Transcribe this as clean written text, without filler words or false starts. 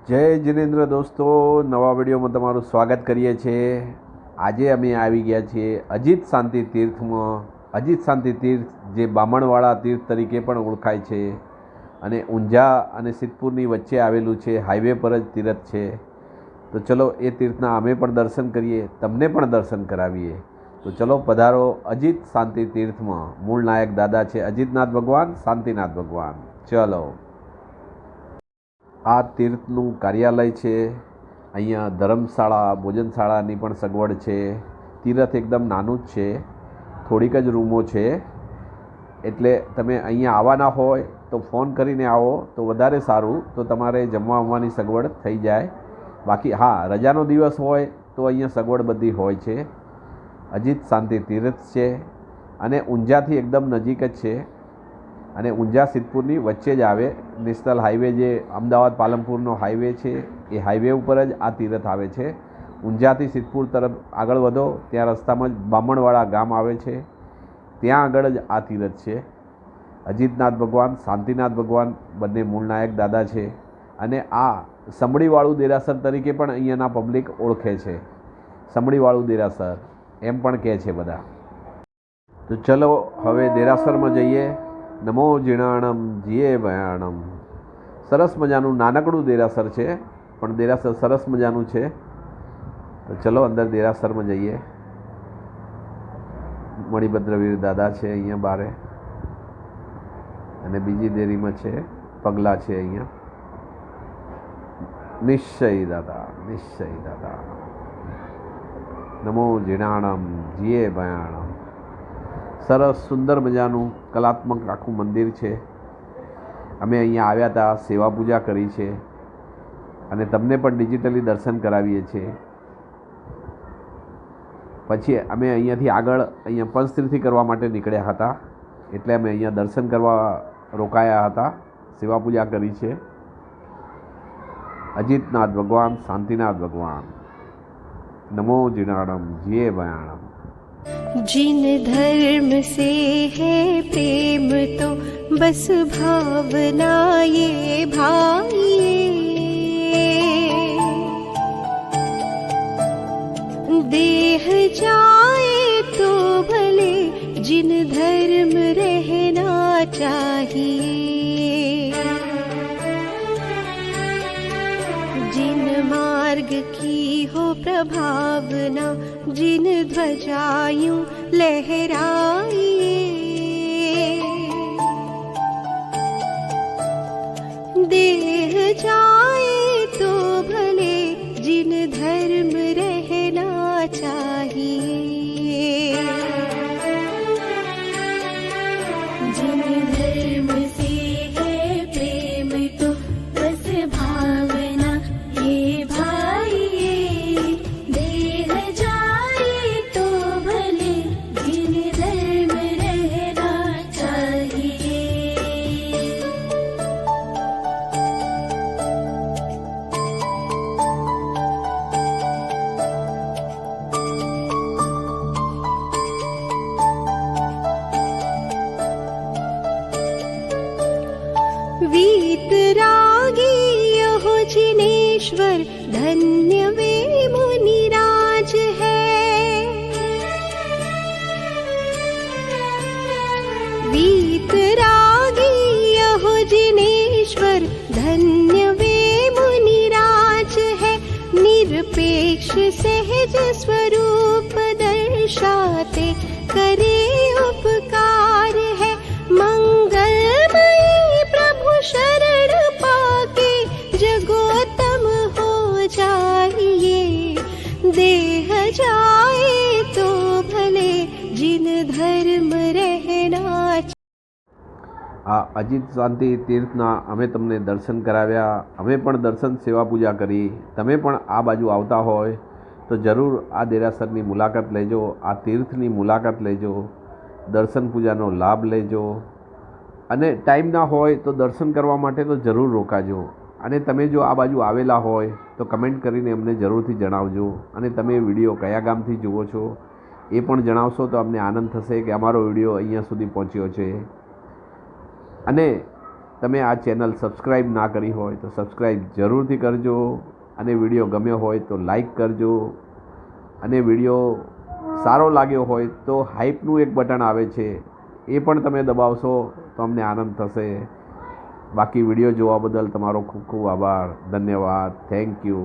જય જિનેન્દ્ર દોસ્તો, નવા વિડીયોમાં તમારું સ્વાગત કરીએ છીએ। આજે અમે આવી ગયા છીએ અજીત શાંતિ તીર્થમાં। અજીત શાંતિ તીર્થ જે બામણવાળા તીર્થ તરીકે પણ ઓળખાય છે અને ઊંઝા અને સિદ્ધપુરની વચ્ચે આવેલું છે, હાઈવે પર જ તીર્થ છે। તો ચલો એ તીર્થના અમે પણ દર્શન કરીએ, તમને પણ દર્શન કરાવીએ। તો ચલો પધારો અજીત શાંતિ તીર્થમાં। મૂળ નાયક દાદા છે અજીતનાથ ભગવાન, શાંતિનાથ ભગવાન। ચલો, આ તીર્થનું કાર્યાલય છે। અહીંયા ધર્મશાળા, ભોજનશાળાની પણ સગવડ છે। તીર્થ એકદમ નાનું જ છે, થોડીક જ રૂમો છે, એટલે તમે અહીંયા આવવાના હોય તો ફોન કરીને આવો તો વધારે સારું, તો તમારે જમવા આવવાની સગવડ થઈ જાય। બાકી હા, રજાનો દિવસ હોય તો અહીંયા સગવડ બધી હોય છે। અજીત શાંતિ તીર્થ છે અને ઊંઝાથી એકદમ નજીક જ છે અને ઊંઝા સિદ્ધપુરની વચ્ચે જ આવે। નેશનલ હાઈવે જે અમદાવાદ પાલનપુરનો હાઈવે છે એ હાઈવે ઉપર જ આ તીર્થ આવે છે। ઊંઝાથી સિદ્ધપુર તરફ આગળ વધો ત્યાં રસ્તામાં જ બામણવાળા ગામ આવે છે, ત્યાં આગળ જ આ તીર્થ છે। અજીતનાથ ભગવાન, શાંતિનાથ ભગવાન બંને મૂળ નાયક દાદા છે અને આ સમડીવાળું દેરાસર તરીકે પણ અહીંયાના પબ્લિક ઓળખે છે। સમડીવાળું દેરાસર એમ પણ કહે છે બધા। તો ચલો હવે દેરાસરમાં જઈએ। નમો જીણાણમ જીએ ભયાણમ। સરસ મજાનું નાનકડું દેરાસર છે, પણ દેરાસર સરસ મજાનું છે। તો ચલો અંદર દેરાસરમાં જઈએ। મણિભદ્રવીર દાદા છે અહીંયા બારે અને બીજી દેરીમાં છે પગલા છે અહીંયા। નિશ્ચય દાદા, નિશ્ચય દાદા। નમો જીણાણમ જીએ ભયાણમ। સરસ સુંદર મજાનું કલાત્મક આખું મંદિર છે। અમે અહીંયા આવ્યા હતા, સેવા પૂજા કરી છે અને તમને પણ ડિજિટલી દર્શન કરાવીએ છીએ। પછી અમે અહીંયાથી આગળ અહીંયા પંચતીર્થી કરવા માટે નીકળ્યા હતા, એટલે અમે અહીંયા દર્શન કરવા રોકાયા હતા, સેવા પૂજા કરી છે। અજીતનાથ ભગવાન, શાંતિનાથ ભગવાન। નમો જીણાણમ જીએ ભયાણમ। जिन धर्म से है प्रेम तो बस भावना ये भाई, देह जाए तो भले जिन धर्म रहना चाहिए, जिन मार्ग की हो प्रभावना, जिन ध्वजायूं लहराइए, देह जाए तो भले जिन धर्म रहना चाहिए, जिन धर्म से है प्रेम तो बस भावना ये भाई, देह जाए तो भले जिन धर्म रहना चाहिए। वीतरागी यहो जिनेश्वर, धन्य वे मुनिराज है। वीतरागी यहो जिनेश्वर, धन्य वे मुनिराज है। निरपेक्ष सहज स्वरूप दर्शाते करे उपकार है। मंगलमयी प्रभु शरण पाके जगोत्तम हो जाइए, देह जाए तो भले जिन धर्म रहना। આ અજીત શાંતિ તીર્થના અમે તમને દર્શન કરાવ્યા, અમે પણ દર્શન સેવા પૂજા કરી। તમે પણ આ બાજુ આવતા હોય તો જરૂર આ દેરાસરની મુલાકાત લેજો, આ તીર્થની મુલાકાત લેજો, દર્શન પૂજાનો લાભ લેજો અને ટાઈમ ના હોય તો દર્શન કરવા માટે તો જરૂર રોકાજો। અને તમે જો આ બાજુ આવેલા હોય તો કમેન્ટ કરીને અમને જરૂરથી જણાવજો અને તમે વિડીયો કયા ગામથી જુઓ છો એ પણ જણાવશો તો અમને આનંદ થશે કે અમારો વિડીયો અહીંયા સુધી પહોંચ્યો છે। અને તમે આ ચેનલ સબસ્ક્રાઈબ ના કરી હોય તો સબસ્ક્રાઈબ જરૂરથી કરજો, અને વિડીયો ગમ્યો હોય તો લાઈક કરજો, અને વિડીયો સારો લાગ્યો હોય તો હાઈપનું એક બટન આવે છે એ પણ તમે દબાવશો તો અમને આનંદ થશે. બાકી વિડીયો જોવા બદલ તમારો ખૂબ ખૂબ આભાર. ધન્યવાદ. Thank you.